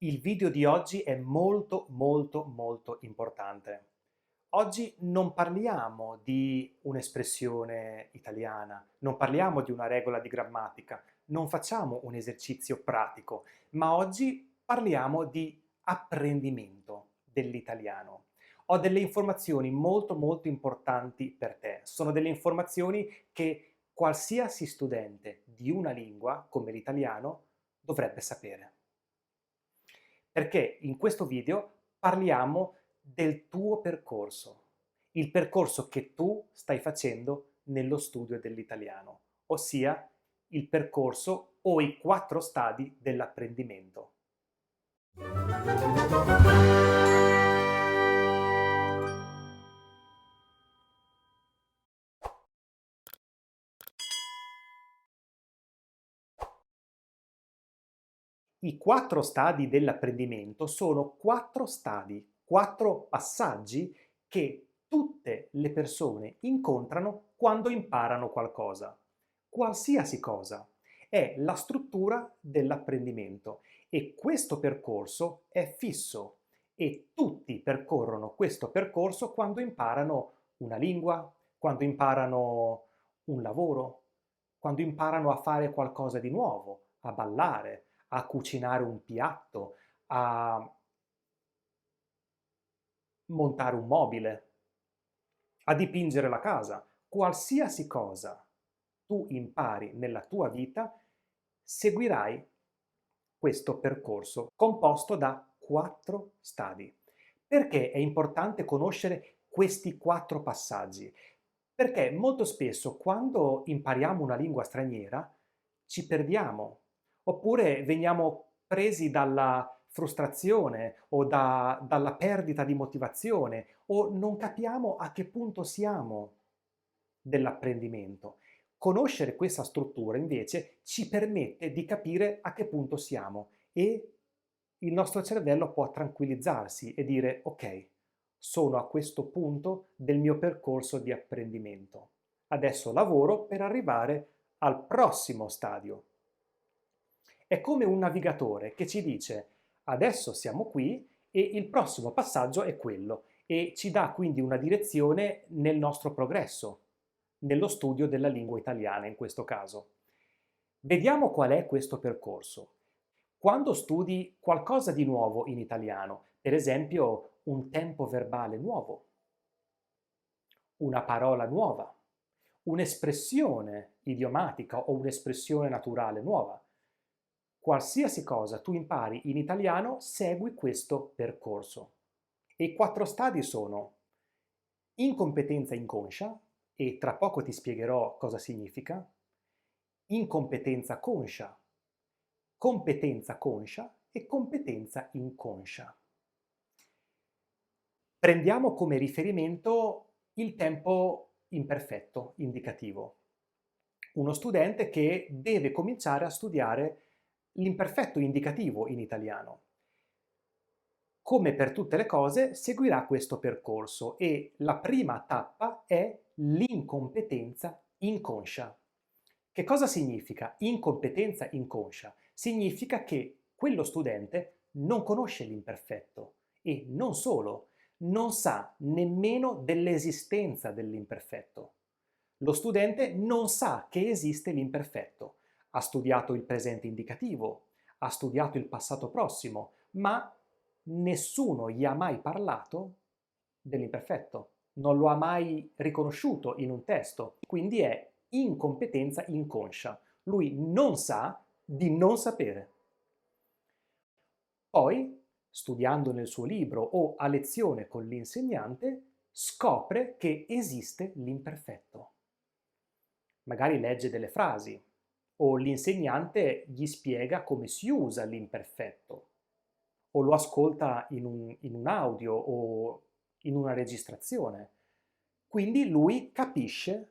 Il video di oggi è molto importante. Oggi non parliamo di un'espressione italiana, non parliamo di una regola di grammatica, non facciamo un esercizio pratico, ma oggi parliamo di apprendimento dell'italiano. Ho delle informazioni molto importanti per te. Sono delle informazioni che qualsiasi studente di una lingua, come l'italiano, dovrebbe sapere. Perché in questo video parliamo del tuo percorso, il percorso che tu stai facendo nello studio dell'italiano, ossia il percorso o i 4 stadi dell'apprendimento. I 4 stadi dell'apprendimento sono 4 stadi, 4 passaggi che tutte le persone incontrano quando imparano qualcosa. Qualsiasi cosa. È la struttura dell'apprendimento e questo percorso è fisso e tutti percorrono questo percorso quando imparano una lingua, quando imparano un lavoro, quando imparano a fare qualcosa di nuovo, a ballare, a cucinare un piatto, a montare un mobile, a dipingere la casa. Qualsiasi cosa tu impari nella tua vita, seguirai questo percorso composto da 4 stadi. Perché è importante conoscere questi 4 passaggi? Perché molto spesso quando impariamo una lingua straniera ci perdiamo, oppure veniamo presi dalla frustrazione o dalla perdita di motivazione o non capiamo a che punto siamo dell'apprendimento. Conoscere questa struttura invece ci permette di capire a che punto siamo e il nostro cervello può tranquillizzarsi e dire ok, sono a questo punto del mio percorso di apprendimento. Adesso lavoro per arrivare al prossimo stadio. È come un navigatore che ci dice adesso siamo qui e il prossimo passaggio è quello e ci dà quindi una direzione nel nostro progresso, nello studio della lingua italiana in questo caso. Vediamo qual è questo percorso. Quando studi qualcosa di nuovo in italiano, per esempio un tempo verbale nuovo, una parola nuova, un'espressione idiomatica o un'espressione naturale nuova, qualsiasi cosa tu impari in italiano, segui questo percorso. E i 4 stadi sono incompetenza inconscia, e tra poco ti spiegherò cosa significa, incompetenza conscia, competenza conscia e competenza inconscia. Prendiamo come riferimento il tempo imperfetto indicativo. Uno studente che deve cominciare a studiare l'imperfetto indicativo in italiano. Come per tutte le cose, seguirà questo percorso e la prima tappa è l'incompetenza inconscia. Che cosa significa incompetenza inconscia? Significa che quello studente non conosce l'imperfetto e non solo, non sa nemmeno dell'esistenza dell'imperfetto. Lo studente non sa che esiste l'imperfetto. Ha studiato il presente indicativo, ha studiato il passato prossimo, ma nessuno gli ha mai parlato dell'imperfetto, non lo ha mai riconosciuto in un testo, quindi è incompetenza inconscia. Lui non sa di non sapere. Poi, studiando nel suo libro o a lezione con l'insegnante, scopre che esiste l'imperfetto. Magari legge delle frasi o l'insegnante gli spiega come si usa l'imperfetto o lo ascolta in un audio o in una registrazione. Quindi lui capisce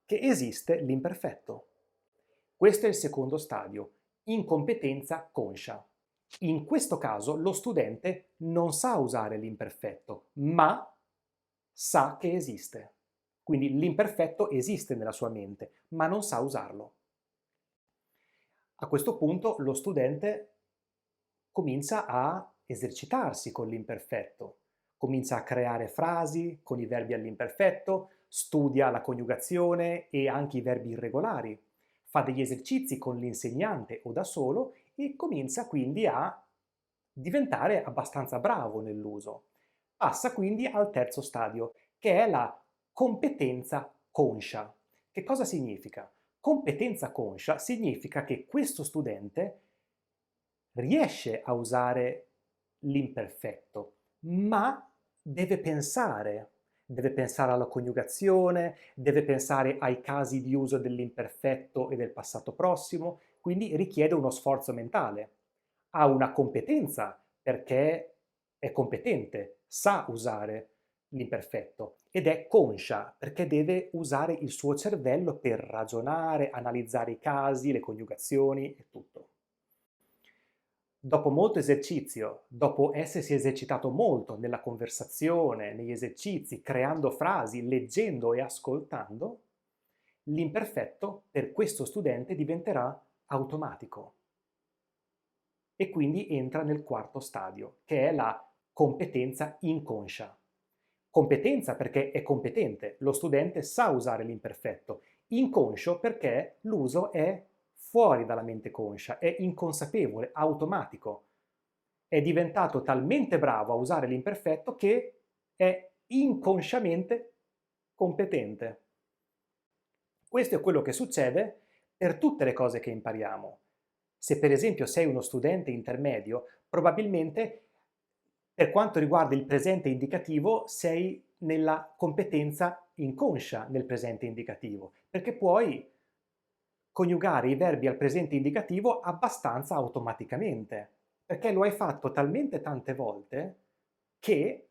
che esiste l'imperfetto. Questo è il secondo stadio, incompetenza conscia. In questo caso lo studente non sa usare l'imperfetto, ma sa che esiste. Quindi l'imperfetto esiste nella sua mente, ma non sa usarlo. A questo punto lo studente comincia a esercitarsi con l'imperfetto, comincia a creare frasi con i verbi all'imperfetto, studia la coniugazione e anche i verbi irregolari, fa degli esercizi con l'insegnante o da solo e comincia quindi a diventare abbastanza bravo nell'uso. Passa quindi al terzo stadio, che è la competenza conscia. Che cosa significa? Competenza conscia significa che questo studente riesce a usare l'imperfetto, ma deve pensare alla coniugazione, deve pensare ai casi di uso dell'imperfetto e del passato prossimo, quindi richiede uno sforzo mentale. Ha una competenza perché è competente, sa usare l'imperfetto ed è conscia perché deve usare il suo cervello per ragionare, analizzare i casi, le coniugazioni e tutto. Dopo molto esercizio, dopo essersi esercitato molto nella conversazione, negli esercizi, creando frasi, leggendo e ascoltando, l'imperfetto per questo studente diventerà automatico e quindi entra nel quarto stadio, che è la competenza inconscia. Competenza perché è competente, lo studente sa usare l'imperfetto, inconscio perché l'uso è fuori dalla mente conscia, è inconsapevole, automatico. È diventato talmente bravo a usare l'imperfetto che è inconsciamente competente. Questo è quello che succede per tutte le cose che impariamo. Se per esempio sei uno studente intermedio, probabilmente per quanto riguarda il presente indicativo sei nella competenza inconscia nel presente indicativo, perché puoi coniugare i verbi al presente indicativo abbastanza automaticamente, perché lo hai fatto talmente tante volte che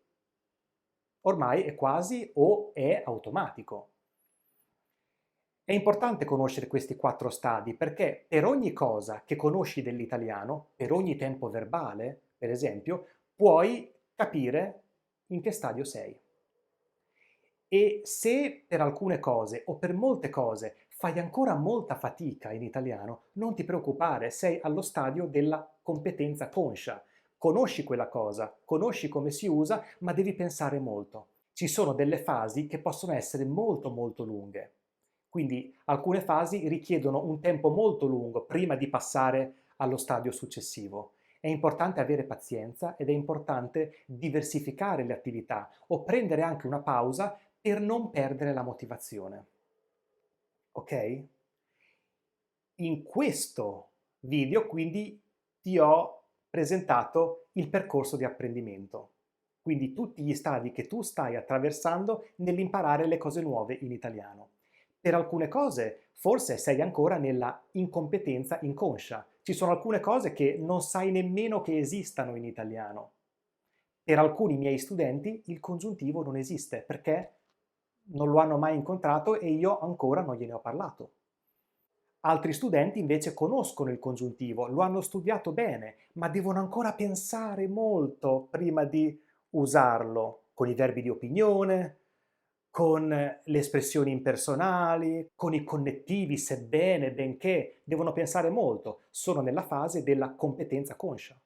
ormai è quasi o è automatico. È importante conoscere questi 4 stadi perché per ogni cosa che conosci dell'italiano, per ogni tempo verbale, per esempio, puoi capire in che stadio sei. E se per alcune cose o per molte cose fai ancora molta fatica in italiano, non ti preoccupare, sei allo stadio della competenza conscia. Conosci quella cosa, conosci come si usa, ma devi pensare molto. Ci sono delle fasi che possono essere molto molto lunghe. Quindi alcune fasi richiedono un tempo molto lungo prima di passare allo stadio successivo. È importante avere pazienza ed è importante diversificare le attività o prendere anche una pausa per non perdere la motivazione. Ok? In questo video quindi ti ho presentato il percorso di apprendimento, quindi tutti gli stadi che tu stai attraversando nell'imparare le cose nuove in italiano. Per alcune cose forse sei ancora nella incompetenza inconscia, ci sono alcune cose che non sai nemmeno che esistano in italiano. Per alcuni miei studenti il congiuntivo non esiste perché non lo hanno mai incontrato e io ancora non gliene ho parlato. Altri studenti invece conoscono il congiuntivo, lo hanno studiato bene, ma devono ancora pensare molto prima di usarlo, con i verbi di opinione, con le espressioni impersonali, con i connettivi, sebbene, benché, devono pensare molto, sono nella fase della competenza conscia.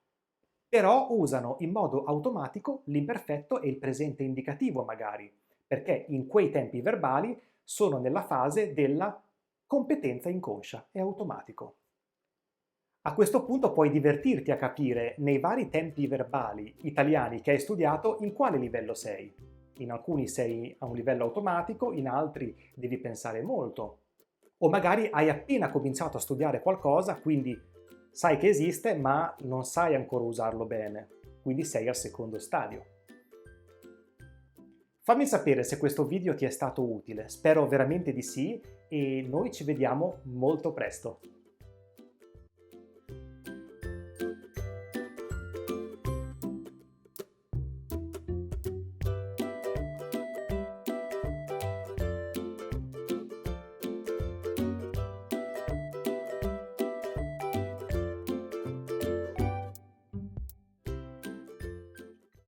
Però usano in modo automatico l'imperfetto e il presente indicativo magari, perché in quei tempi verbali sono nella fase della competenza inconscia, è automatico. A questo punto puoi divertirti a capire nei vari tempi verbali italiani che hai studiato in quale livello sei. In alcuni sei a un livello automatico, in altri devi pensare molto. O magari hai appena cominciato a studiare qualcosa, quindi sai che esiste, ma non sai ancora usarlo bene. Quindi sei al secondo stadio. Fammi sapere se questo video ti è stato utile, spero veramente di sì e noi ci vediamo molto presto.